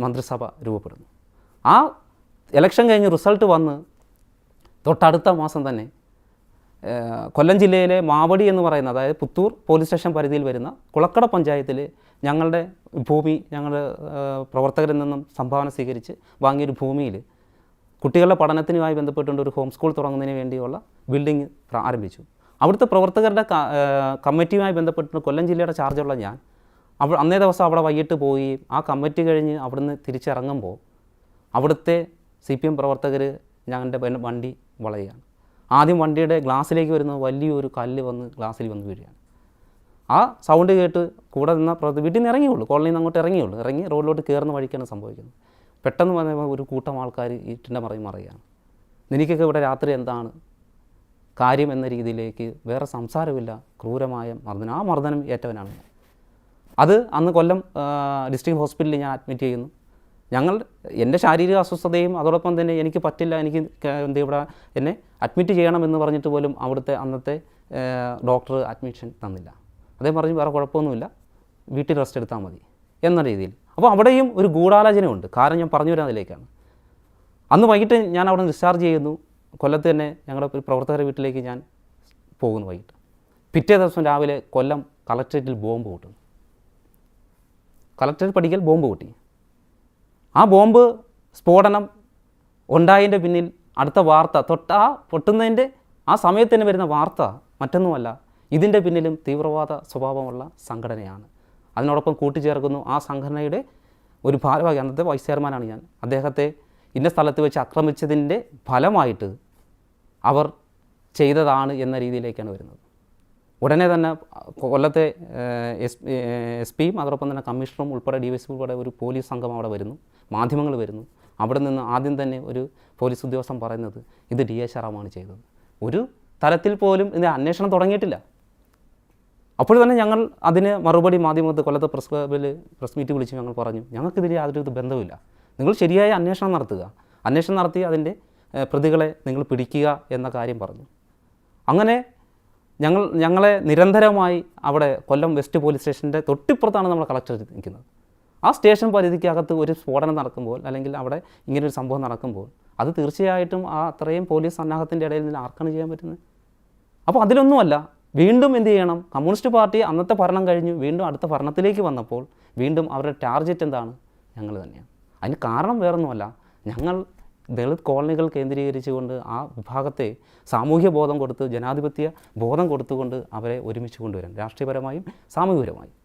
മന്ത്രിസഭ രൂപപ്പെടുന്നു. ആ ഇലക്ഷൻ കഴിഞ്ഞ് റിസൾട്ട് വന്ന് തൊട്ടടുത്ത മാസം തന്നെ കൊല്ലം ജില്ലയിലെ മാവടി എന്ന് പറയുന്ന, അതായത് പുത്തൂർ പോലീസ് സ്റ്റേഷൻ പരിധിയിൽ വരുന്ന കുളക്കട പഞ്ചായത്തിൽ ഞങ്ങളുടെ ഭൂമി, ഞങ്ങളുടെ പ്രവർത്തകരിൽ നിന്നും സംഭാവന സ്വീകരിച്ച് വാങ്ങിയൊരു ഭൂമിയിൽ കുട്ടികളുടെ പഠനത്തിനുമായി ബന്ധപ്പെട്ടുകൊണ്ട് ഒരു ഹോം സ്കൂൾ തുടങ്ങുന്നതിന് വേണ്ടിയുള്ള ബിൽഡിംഗ് ആരംഭിച്ചു. അവിടുത്തെ പ്രവർത്തകരുടെ കമ്മിറ്റിയുമായി ബന്ധപ്പെട്ട് കൊല്ലം ജില്ലയുടെ ചാർജുള്ള ഞാൻ അന്നേ ദിവസം അവിടെ വൈകിട്ട് പോയി ആ കമ്മിറ്റി കഴിഞ്ഞ് അവിടുന്ന് തിരിച്ചിറങ്ങുമ്പോൾ അവിടുത്തെ CPM പ്രവർത്തകർ ഞങ്ങളുടെ വണ്ടി വളയുകയാണ്. ആദ്യം വണ്ടിയുടെ ഗ്ലാസ്സിലേക്ക് വരുന്ന വലിയൊരു കല്ല് വന്ന് ഗ്ലാസ്സിൽ വന്ന് വീഴുകയാണ്. ആ സൗണ്ട് കേട്ട് കൂടെ നിന്ന വീട്ടിൽ നിന്ന് ഇറങ്ങിയുള്ളൂ, കോളനിയിൽ നിന്ന് അങ്ങോട്ട് ഇറങ്ങി റോഡിലോട്ട് കയറുന്ന വഴിക്കാണ് സംഭവിക്കുന്നത്. പെട്ടെന്ന് വന്നപ്പോൾ ഒരു കൂട്ടം ആൾക്കാർ ഈറ്റിൻ്റെ മറയുകയാണ്. നിനക്കൊക്കെ ഇവിടെ രാത്രി എന്താണ് കാര്യം എന്ന രീതിയിലേക്ക് വേറെ സംസാരമില്ല, ക്രൂരമായ മർദ്ദനം. ആ മർദ്ദനം ഏറ്റവനാണ് ഞാൻ. അത് അന്ന് കൊല്ലം ഡിസ്ട്രിക്ട് ഹോസ്പിറ്റലിൽ ഞാൻ അഡ്മിറ്റ് ചെയ്യുന്നു. എൻ്റെ ശാരീരിക അസ്വസ്ഥതയും അതോടൊപ്പം തന്നെ എനിക്ക് പറ്റില്ല, എനിക്ക് ഇവിടെ എന്നെ അഡ്മിറ്റ് ചെയ്യണമെന്ന് പറഞ്ഞിട്ട് പോലും അവിടുത്തെ അന്നത്തെ ഡോക്ടർ അഡ്മിഷൻ തന്നില്ല. അദ്ദേഹം പറഞ്ഞു വേറെ കുഴപ്പമൊന്നുമില്ല, വീട്ടിൽ റെസ്റ്റ് എടുത്താൽ മതി എന്ന രീതിയിൽ. അപ്പോൾ അവിടെയും ഒരു ഗൂഢാലോചനയുണ്ട്. കാരണം ഞാൻ പറഞ്ഞു വരാൻ അതിലേക്കാണ്. അന്ന് വൈകിട്ട് ഞാൻ അവിടെ ഡിസ്ചാർജ് ചെയ്യുന്നു. കൊല്ലത്ത് തന്നെ ഞങ്ങളുടെ ഒരു പ്രവർത്തകരുടെ വീട്ടിലേക്ക് ഞാൻ പോകുന്നു വൈകിട്ട്. പിറ്റേ ദിവസം രാവിലെ കൊല്ലം കളക്ട്രേറ്റിൽ ബോംബ് പൊട്ടുന്നു. കളക്ട്രേറ്റ് പടിക്കൽ ബോംബ് പൊട്ടി. ആ ബോംബ് സ്ഫോടനം ഉണ്ടായതിൻ്റെ പിന്നിൽ അടുത്ത വാർത്ത പൊട്ടുന്നതിൻ്റെ ആ സമയത്ത് തന്നെ വരുന്ന വാർത്ത മറ്റൊന്നുമല്ല, ഇതിൻ്റെ പിന്നിലും തീവ്രവാദ സ്വഭാവമുള്ള സംഘടനയാണ്. അതിനോടൊപ്പം കൂട്ടിച്ചേർക്കുന്നു ആ സംഘടനയുടെ ഒരു ഭാരവാഹി, അന്നത്തെ വൈസ് ചെയർമാനാണ് ഞാൻ, അദ്ദേഹത്തെ ഇന്ന സ്ഥലത്ത് വെച്ച് ആക്രമിച്ചതിൻ്റെ ഫലമായിട്ട് അവർ ചെയ്തതാണ് എന്ന രീതിയിലേക്കാണ് വരുന്നത്. ഉടനെ തന്നെ കൊല്ലത്തെ SP അതോടൊപ്പം തന്നെ കമ്മീഷണറും ഉൾപ്പെടെ DSP ഉൾപ്പെടെ ഒരു പോലീസ് സംഘം അവിടെ വരുന്നു, മാധ്യമങ്ങൾ വരുന്നു. അവിടെ നിന്ന് ആദ്യം തന്നെ ഒരു പോലീസ് ഉദ്യോഗസ്ഥൻ പറയുന്നത് ഇത് DH റാമാണ് ചെയ്തത്. ഒരു തലത്തിൽ പോലും ഇതിൻ്റെ അന്വേഷണം തുടങ്ങിയിട്ടില്ല. അപ്പോൾ തന്നെ ഞങ്ങൾ അതിന് മറുപടി മാധ്യമത്തിൽ കൊല്ലത്തെ പ്രസ് മീറ്റ് വിളിച്ച് ഞങ്ങൾ പറഞ്ഞു, ഞങ്ങൾക്കിതിൽ യാതൊരു ബന്ധവുമില്ല, നിങ്ങൾ ശരിയായ അന്വേഷണം നടത്തുക, അന്വേഷണം നടത്തി അതിൻ്റെ പ്രതികളെ നിങ്ങൾ പിടിക്കുക എന്ന കാര്യം പറഞ്ഞു. അങ്ങനെ ഞങ്ങളെ നിരന്തരമായി അവിടെ കൊല്ലം വെസ്റ്റ് പോലീസ് സ്റ്റേഷൻ്റെ തൊട്ടിപ്പുറത്താണ് നമ്മൾ കളക്ടർ നിൽക്കുന്നത്. ആ സ്റ്റേഷൻ പരിധിക്കകത്ത് ഒരു സ്ഫോടനം നടക്കുമ്പോൾ അല്ലെങ്കിൽ അവിടെ ഇങ്ങനൊരു സംഭവം നടക്കുമ്പോൾ അത് തീർച്ചയായിട്ടും ആ അത്രയും പോലീസ് സന്നാഹത്തിൻ്റെ ഇടയിൽ നിന്ന് ആർക്കാണ് ചെയ്യാൻ പറ്റുന്നത്? അപ്പോൾ അതിലൊന്നുമല്ല. വീണ്ടും എന്ത് ചെയ്യണം, കമ്മ്യൂണിസ്റ്റ് പാർട്ടി അന്നത്തെ ഭരണം കഴിഞ്ഞു വീണ്ടും അടുത്ത ഭരണത്തിലേക്ക് വന്നപ്പോൾ വീണ്ടും അവരുടെ ടാർഗറ്റ് എന്താണ്? ഞങ്ങൾ തന്നെയാണ്. അതിന് കാരണം വേറൊന്നുമല്ല, ഞങ്ങൾ ദളിത് കോളനികൾ കേന്ദ്രീകരിച്ചുകൊണ്ട് ആ വിഭാഗത്തെ സാമൂഹ്യ ബോധം കൊടുത്ത്, ജനാധിപത്യ ബോധം കൊടുത്തുകൊണ്ട് അവരെ ഒരുമിച്ച് കൊണ്ടുവരാൻ, രാഷ്ട്രീയപരമായും സാമൂഹികപരമായും.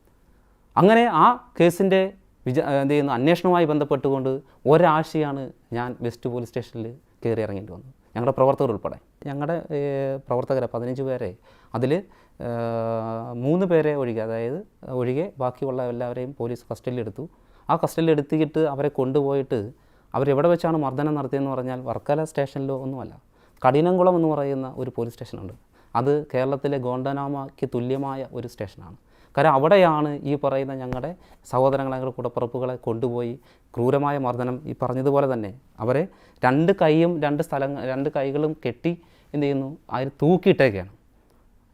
അങ്ങനെ ആ കേസിൻ്റെ എന്ത് ചെയ്യുന്നു അന്വേഷണവുമായി ബന്ധപ്പെട്ടുകൊണ്ട് ഒരാഴ്ചയാണ് ഞാൻ വെസ്റ്റ് പോലീസ് സ്റ്റേഷനിൽ കയറി ഇറങ്ങേണ്ടി വന്നത്, ഞങ്ങളുടെ പ്രവർത്തകർ ഉൾപ്പെടെ. ഞങ്ങളുടെ പ്രവർത്തകരെ 15 പേരെ, അതിൽ 3 പേരെ ഒഴികെ ബാക്കിയുള്ള എല്ലാവരെയും പോലീസ് കസ്റ്റഡിയിലെടുത്തു. ആ കസ്റ്റഡിയിൽ എടുത്തിട്ട് അവരെ കൊണ്ടുപോയിട്ട് അവരെവിടെ വെച്ചാണ് മർദ്ദനം നടത്തിയതെന്ന് പറഞ്ഞാൽ വർക്കല സ്റ്റേഷനിലോ ഒന്നുമല്ല, കഠിനംകുളം എന്ന് പറയുന്ന ഒരു പോലീസ് സ്റ്റേഷനുണ്ട്. അത് കേരളത്തിലെ ഗോണ്ടനാമയ്ക്ക് തുല്യമായ ഒരു സ്റ്റേഷനാണ്. കാരണം അവിടെയാണ് ഈ പറയുന്ന ഞങ്ങളുടെ സഹോദരങ്ങളെ, ഞങ്ങളുടെ കൂടപ്പിറപ്പുകളെ കൊണ്ടുപോയി ക്രൂരമായ മർദ്ദനം, ഈ പറഞ്ഞതുപോലെ തന്നെ അവരെ രണ്ട് കൈകളും കെട്ടി എന്ത് ചെയ്യുന്നു, അതിൽ തൂക്കിയിട്ടേക്കാണ്.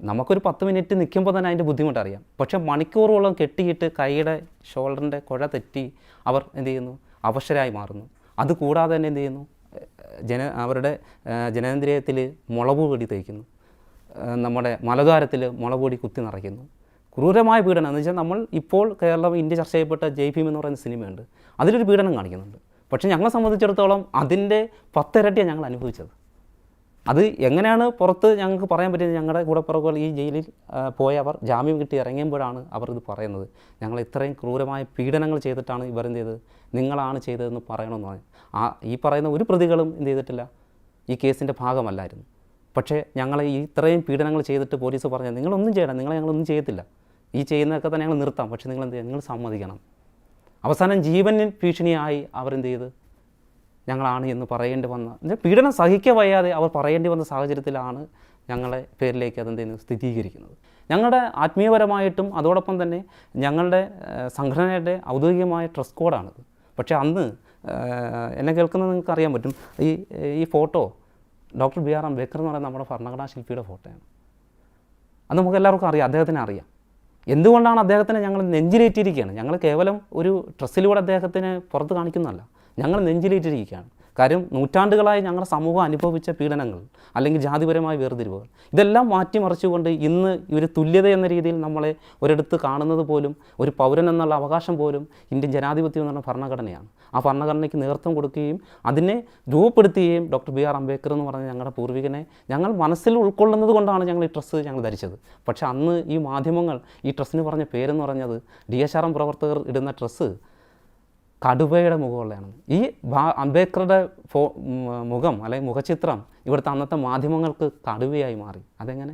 നമുക്കൊരു 10 മിനിറ്റ് നിൽക്കുമ്പോൾ തന്നെ അതിൻ്റെ ബുദ്ധിമുട്ടറിയാം. പക്ഷേ മണിക്കൂറുകളോളം കെട്ടിയിട്ട് കൈയുടെ ഷോൾഡറിൻ്റെ കുഴ തെറ്റി അവർ എന്ത് ചെയ്യുന്നു, അവശരായി മാറുന്നു. അതുകൂടാതെ തന്നെ എന്ത് ചെയ്യുന്നു, അവരുടെ ജനനേന്ദ്രിയത്തിൽ മുളക് പൊടി തേക്കുന്നു, നമ്മുടെ മലദ്വാരത്തിൽ മുളക് പൊടി കുത്തി നിറയ്ക്കുന്നു. ക്രൂരമായ പീഡനം എന്ന് വെച്ചാൽ നമ്മൾ ഇപ്പോൾ ഇന്ത്യ ചർച്ച ചെയ്യപ്പെട്ട ജയ് ഭീം എന്ന് പറയുന്ന സിനിമയുണ്ട്, അതിലൊരു പീഡനം കാണിക്കുന്നുണ്ട്. പക്ഷേ ഞങ്ങളെ സംബന്ധിച്ചിടത്തോളം അതിൻ്റെ 10 ഇരട്ടിയാണ് ഞങ്ങൾ അനുഭവിച്ചത്. അത് എങ്ങനെയാണ് പുറത്ത് ഞങ്ങൾക്ക് പറയാൻ പറ്റിയത്? ഞങ്ങളുടെ കൂടപ്പിറപ്പുകൾ ഈ ജയിലിൽ പോയവർ ജാമ്യം കിട്ടി ഇറങ്ങിയപ്പോഴാണ് അവർ ഇത് പറയുന്നത്. ഞങ്ങൾ ഇത്രയും ക്രൂരമായ പീഡനങ്ങൾ ചെയ്തിട്ടാണ് ഇവർ എന്ത് ചെയ്തത്, നിങ്ങളാണ് ചെയ്തതെന്ന് പറയണമെന്ന് പറഞ്ഞു. ഈ പറയുന്ന ഒരു പ്രതികളും എന്ത് ചെയ്തിട്ടില്ല, ഈ കേസിൻ്റെ ഭാഗമല്ലായിരുന്നു. പക്ഷേ ഞങ്ങളെ ഈ ഇത്രയും പീഡനങ്ങൾ ചെയ്തിട്ട് പോലീസ് പറഞ്ഞത് നിങ്ങളൊന്നും ചെയ്യണം, ഞങ്ങളൊന്നും ചെയ്യത്തില്ല, ഈ ചെയ്യുന്നതൊക്കെ തന്നെ ഞങ്ങൾ നിർത്താം, പക്ഷേ നിങ്ങൾ എന്ത് ചെയ്യുക, നിങ്ങൾ സമ്മതിക്കണം. അവസാനം ജീവനിൽ ഭീഷണിയായി അവരെന്ത് ചെയ്ത് ഞങ്ങളാണ് എന്ന് പറയേണ്ടി വന്ന, പീഡനം സഹിക്കാൻ വയ്യാതെ അവർ പറയേണ്ടി വന്ന സാഹചര്യത്തിലാണ് ഞങ്ങളെ പേരിലേക്ക് അതെന്ത് ചെയ്യുന്നത്, സ്ഥിരീകരിക്കുന്നത്. ഞങ്ങളുടെ ആത്മീയപരമായിട്ടും അതോടൊപ്പം തന്നെ ഞങ്ങളുടെ സംഘടനയുടെ ഔദ്യോഗികമായ ഡ്രസ് കോഡാണിത്. പക്ഷേ അന്ന് എന്നെ കേൾക്കുന്നത് നിങ്ങൾക്ക് അറിയാൻ പറ്റും, ഈ ഫോട്ടോ ഡോക്ടർ ബി.ആർ. അംബേദ്കർ എന്ന് പറയുന്ന നമ്മുടെ ഭരണഘടനാ ശില്പിയുടെ ഫോട്ടോയാണ്. അത് നമുക്ക് എല്ലാവർക്കും അറിയാം, അദ്ദേഹത്തിനെ അറിയാം. എന്തുകൊണ്ടാണ് അദ്ദേഹത്തിനെ ഞങ്ങൾ നെഞ്ചിലേറ്റിയിരിക്കുകയാണ്? ഞങ്ങൾ കേവലം ഒരു ഡ്രസ്സിലൂടെ അദ്ദേഹത്തിനെ പുറത്ത് കാണിക്കുന്നതല്ല, ഞങ്ങൾ നെഞ്ചിലേറ്റിരിക്കുകയാണ്. കാര്യം നൂറ്റാണ്ടുകളായി ഞങ്ങളുടെ സമൂഹം അനുഭവിച്ച പീഡനങ്ങൾ അല്ലെങ്കിൽ ജാതിപരമായ വേർതിരിവുകൾ ഇതെല്ലാം മാറ്റിമറിച്ചുകൊണ്ട് ഇന്ന് ഒരു തുല്യത എന്ന രീതിയിൽ നമ്മളെ ഒരിടത്ത് കാണുന്നത് പോലും, ഒരു പൗരൻ എന്നുള്ള അവകാശം പോലും ഇന്ത്യൻ ജനാധിപത്യം എന്ന് പറഞ്ഞ ഭരണഘടനയാണ്. ആ ഭരണഘടനയ്ക്ക് നേതൃത്വം കൊടുക്കുകയും അതിനെ രൂപപ്പെടുത്തുകയും ഡോക്ടർ ബി.ആർ. അംബേദ്കർ എന്ന് പറഞ്ഞ ഞങ്ങളുടെ പൂർവികനെ ഞങ്ങൾ മനസ്സിൽ ഉൾക്കൊള്ളുന്നത് കൊണ്ടാണ് ഞങ്ങൾ ഈ ഡ്രസ്സ് ഞങ്ങൾ ധരിച്ചത്. പക്ഷേ അന്ന് ഈ മാധ്യമങ്ങൾ ഈ ഡ്രസ്സിന് പറഞ്ഞ പേരെന്ന് പറഞ്ഞത് DHRM പ്രവർത്തകർ ഇടുന്ന ഡ്രസ്സ് കടുവയുടെ മുഖമുള്ളതാണ്. ഈ അംബേദ്കറുടെ മുഖം അല്ലെങ്കിൽ മുഖചിത്രം ഇവിടുത്തെ അന്നത്തെ മാധ്യമങ്ങൾക്ക് കടുവയായി മാറി. അതെങ്ങനെ?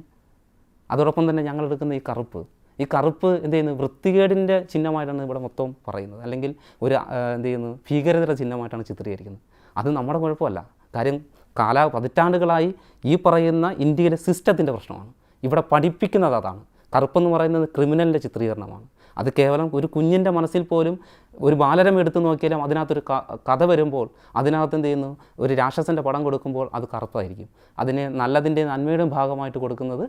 അതോടൊപ്പം തന്നെ ഞങ്ങളെടുക്കുന്ന ഈ കറുപ്പ് എന്ത് ചെയ്യുന്നു, വൃത്തികേടിൻ്റെ ചിഹ്നമായിട്ടാണ് ഇവിടെ മൊത്തം പറയുന്നത്, അല്ലെങ്കിൽ ഒരു എന്ത് ചെയ്യുന്നു, ഭീകരതയുടെ ചിഹ്നമായിട്ടാണ് ചിത്രീകരിക്കുന്നത്. അത് നമ്മുടെ കുഴപ്പമല്ല. കാര്യം പതിറ്റാണ്ടുകളായി ഈ പറയുന്ന ഇന്ത്യയിലെ സിസ്റ്റത്തിൻ്റെ പ്രശ്നമാണ്. ഇവിടെ പഠിപ്പിക്കുന്നത് അതാണ്. കറുപ്പെന്ന് പറയുന്നത് ക്രിമിനലിൻ്റെ ചിത്രീകരണമാണ്. അത് കേവലം ഒരു കുഞ്ഞിൻ്റെ മനസ്സിൽ പോലും ഒരു ബാലരം എടുത്തു നോക്കിയാലും അതിനകത്തൊരു കഥ വരുമ്പോൾ അതിനകത്ത് എന്ത് ചെയ്യുന്നു, ഒരു രാക്ഷസൻ്റെ പടം കൊടുക്കുമ്പോൾ അത് കറുപ്പായിരിക്കും. അതിനെ നല്ലതിൻ്റെ നന്മയുടെയും ഭാഗമായിട്ട് കൊടുക്കുന്നത്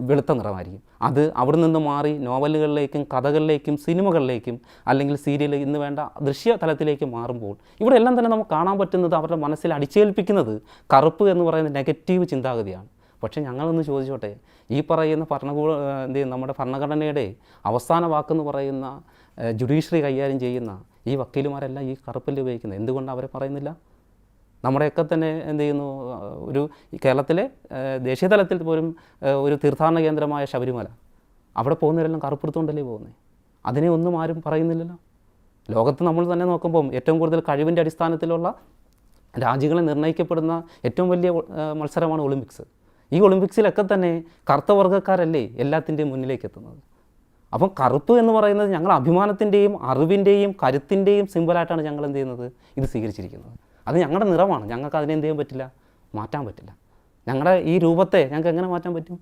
വെളുത്ത നിറമായിരിക്കും. അത് അവിടെ നിന്ന് മാറി നോവലുകളിലേക്കും കഥകളിലേക്കും സിനിമകളിലേക്കും അല്ലെങ്കിൽ സീരിയൽ ഇന്ന് വേണ്ട ദൃശ്യ തലത്തിലേക്ക് മാറുമ്പോൾ ഇവിടെ എല്ലാം തന്നെ നമുക്ക് കാണാൻ പറ്റുന്നത് അവരുടെ മനസ്സിൽ അടിച്ചേൽപ്പിക്കുന്നത് കറുപ്പ് എന്ന് പറയുന്ന നെഗറ്റീവ് ചിന്താഗതിയാണ്. പക്ഷേ ഞങ്ങളൊന്ന് ചോദിച്ചോട്ടെ, ഈ പറയുന്ന നമ്മുടെ ഭരണഘടനയുടെ അവസാന വാക്കെന്ന് പറയുന്ന ജുഡീഷ്യറി കൈകാര്യം ചെയ്യുന്ന ഈ വക്കീലുമാരെല്ലാം ഈ കറുപ്പല്ലേ ഉപയോഗിക്കുന്നത്? എന്തുകൊണ്ട് അവരെ പറയുന്നില്ല? നമ്മുടെയൊക്കെ തന്നെ എന്ത് ചെയ്യുന്നു, കേരളത്തിലെ ദേശീയ തലത്തിൽ പോലും ഒരു തീർത്ഥാടന കേന്ദ്രമായ ശബരിമല, അവിടെ പോകുന്നവരെല്ലാം കറുപ്പെടുത്തുകൊണ്ടല്ലേ പോകുന്നത്? അതിനെ ഒന്നും ആരും പറയുന്നില്ലല്ലോ. ലോകത്ത് നമ്മൾ തന്നെ നോക്കുമ്പം ഏറ്റവും കൂടുതൽ കഴിവിൻ്റെ അടിസ്ഥാനത്തിലുള്ള രാജ്യങ്ങളെ നിർണ്ണയിക്കപ്പെടുന്ന ഏറ്റവും വലിയ മത്സരമാണ് ഒളിമ്പിക്സ്. ഈ ഒളിമ്പിക്സിലൊക്കെ തന്നെ കറുത്ത വർഗ്ഗക്കാരല്ലേ എല്ലാത്തിൻ്റെയും മുന്നിലേക്ക് എത്തുന്നത്. അപ്പം കറുപ്പ് എന്ന് പറയുന്നത് ഞങ്ങൾ അഭിമാനത്തിൻ്റെയും അറിവിൻ്റെയും കരുത്തിൻ്റെയും സിമ്പലായിട്ടാണ് ഞങ്ങൾ എന്ത് ചെയ്യുന്നത്, ഇത് സ്വീകരിച്ചിരിക്കുന്നത്. അത് ഞങ്ങളുടെ നിറമാണ്. ഞങ്ങൾക്ക് അതിനെ എന്ത് ചെയ്യാൻ പറ്റില്ല, മാറ്റാൻ പറ്റില്ല. ഞങ്ങളുടെ ഈ രൂപത്തെ ഞങ്ങൾക്ക് എങ്ങനെ മാറ്റാൻ പറ്റും?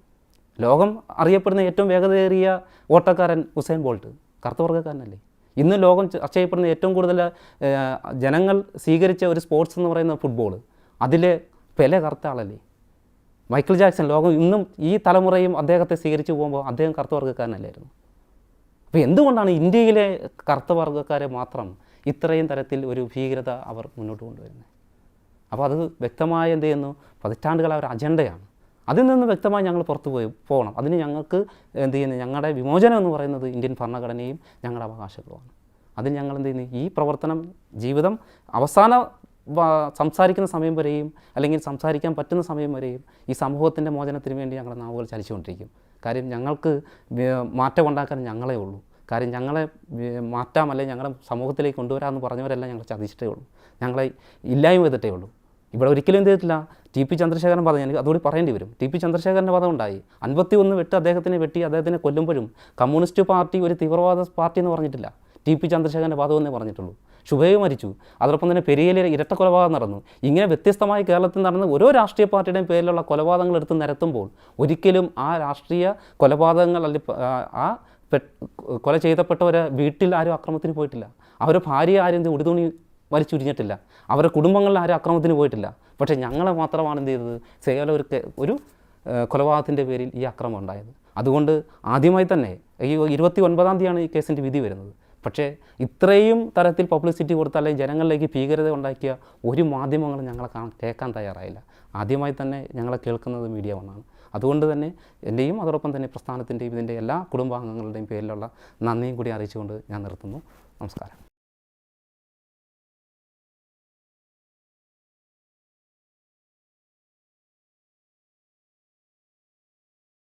ലോകം അറിയപ്പെടുന്ന ഏറ്റവും വേഗതയേറിയ ഓട്ടക്കാരൻ ഉസൈൻ ബോൾട്ട് കറുത്ത വർഗ്ഗക്കാരനല്ലേ? ഇന്ന് ലോകം ചർച്ച ചെയ്യപ്പെടുന്ന ഏറ്റവും കൂടുതൽ ജനങ്ങൾ സ്വീകരിച്ച ഒരു സ്പോർട്സ് എന്ന് പറയുന്ന ഫുട്ബോൾ, അതിൽ പെലെ കറുത്ത ആളല്ലേ? മൈക്കിൾ ജാക്സൺ, ലോകം ഇന്നും ഈ തലമുറയും അദ്ദേഹത്തെ സ്വീകരിച്ചു പോകുമ്പോൾ അദ്ദേഹം കറുത്ത വർഗ്ഗക്കാരനല്ലായിരുന്നു. അപ്പോൾ എന്തുകൊണ്ടാണ് ഇന്ത്യയിലെ കറുത്ത വർഗ്ഗക്കാരെ മാത്രം ഇത്രയും തരത്തിൽ ഒരു ഭീകരത അവർ മുന്നോട്ട് കൊണ്ടുവരുന്നത്? അപ്പോൾ അത് വ്യക്തമായി എന്ത് ചെയ്യുന്നു, പതിറ്റാണ്ടുകളായ ഒരു അജണ്ടയാണ്. അതിൽ നിന്ന് വ്യക്തമായി ഞങ്ങൾ പുറത്തു പോകണം. അതിന് ഞങ്ങൾക്ക് എന്ത് ചെയ്യുന്നു, ഞങ്ങളുടെ വിമോചനം എന്ന് പറയുന്നത് ഇന്ത്യൻ ഭരണഘടനയും ഞങ്ങളുടെ അവകാശങ്ങളുമാണ്. അതിന് ഞങ്ങൾ എന്ത് ചെയ്യുന്നു, ഈ പ്രവർത്തനം ജീവിതം അവസാന സംസാരിക്കുന്ന സമയം വരെയും അല്ലെങ്കിൽ സംസാരിക്കാൻ പറ്റുന്ന സമയം വരെയും ഈ സമൂഹത്തിൻ്റെ മോചനത്തിന് വേണ്ടി ഞങ്ങളുടെ നാവുകൾ ചലിച്ചുകൊണ്ടിരിക്കും. കാര്യം ഞങ്ങൾക്ക് മാറ്റം ഉണ്ടാക്കാൻ ഞങ്ങളേ ഉള്ളൂ. കാര്യം ഞങ്ങളെ മാറ്റാം അല്ലെങ്കിൽ ഞങ്ങളുടെ സമൂഹത്തിലേക്ക് കൊണ്ടുവരാമെന്ന് പറഞ്ഞവരെല്ലാം ഞങ്ങൾ ചതിച്ചിട്ടേ ഉള്ളൂ, ഞങ്ങളെ ഇല്ലായ്മ ചെയ്തിട്ടേ ഉള്ളൂ. ഇവിടെ ഒരിക്കലും എന്ത് ചെയ്തിട്ടില്ല. ടി പി ചന്ദ്രശേഖരൻ പറഞ്ഞു, എനിക്ക് അതുകൂടി പറയേണ്ടി വരും. ടി പി ചന്ദ്രശേഖരൻ്റെ വധം ഉണ്ടായി, 51 വെട്ട് അദ്ദേഹത്തിനെ വെട്ടി അദ്ദേഹത്തിനെ കൊല്ലുമ്പോഴും കമ്മ്യൂണിസ്റ്റ് പാർട്ടി ഒരു തീവ്രവാദ പാർട്ടി എന്ന് പറഞ്ഞിട്ടില്ല. ടി പി ചന്ദ്രശേഖരൻ്റെ വാദമെന്നേ പറഞ്ഞിട്ടുള്ളൂ. ശുഭയും മരിച്ചു. അതോടൊപ്പം തന്നെ പെരിയയിലെ ഇരട്ട കൊലപാതകം നടന്നു. ഇങ്ങനെ വ്യത്യസ്തമായി കേരളത്തിൽ നടന്ന ഓരോ രാഷ്ട്രീയ പാർട്ടിയുടെയും പേരിലുള്ള കൊലപാതകങ്ങൾ എടുത്ത് നിരത്തുമ്പോൾ ഒരിക്കലും ആ രാഷ്ട്രീയ കൊലപാതകങ്ങൾ അല്ലെങ്കിൽ ആ കൊല ചെയ്തപ്പെട്ടവരെ വീട്ടിൽ ആരും അക്രമത്തിന് പോയിട്ടില്ല. അവരെ ഭാര്യ ആരും ഉടുതുണി വലിച്ചുരിഞ്ഞിട്ടില്ല. അവരുടെ കുടുംബങ്ങളിൽ ആരും അക്രമത്തിന് പോയിട്ടില്ല. പക്ഷേ ഞങ്ങളെ മാത്രമാണ് എന്ത് ചെയ്തത്, കേവലം ഒരു കൊലപാതകത്തിൻ്റെ പേരിൽ ഈ അക്രമം ഉണ്ടായത്. അതുകൊണ്ട് ആദ്യമായി തന്നെ ഈ 29-ാം തീയതിയാണ് ഈ കേസിൻ്റെ വിധി വരുന്നത്. പക്ഷേ ഇത്രയും തരത്തിൽ പബ്ലിസിറ്റി കൊടുത്ത അല്ലെങ്കിൽ ജനങ്ങളിലേക്ക് ഭീകരത ഉണ്ടാക്കിയ ഒരു മാധ്യമങ്ങളും ഞങ്ങളെ കേൾക്കാൻ തയ്യാറായില്ല. ആദ്യമായി തന്നെ ഞങ്ങളെ കേൾക്കുന്നത് മീഡിയ വണ്ണാണ്. അതുകൊണ്ട് തന്നെ എൻ്റെയും അതോടൊപ്പം തന്നെ പ്രസ്ഥാനത്തിൻ്റെയും ഇതിൻ്റെ എല്ലാ കുടുംബാംഗങ്ങളുടെയും പേരിലുള്ള നന്ദിയും കൂടി അറിയിച്ചുകൊണ്ട് ഞാൻ നിർത്തുന്നു. നമസ്കാരം.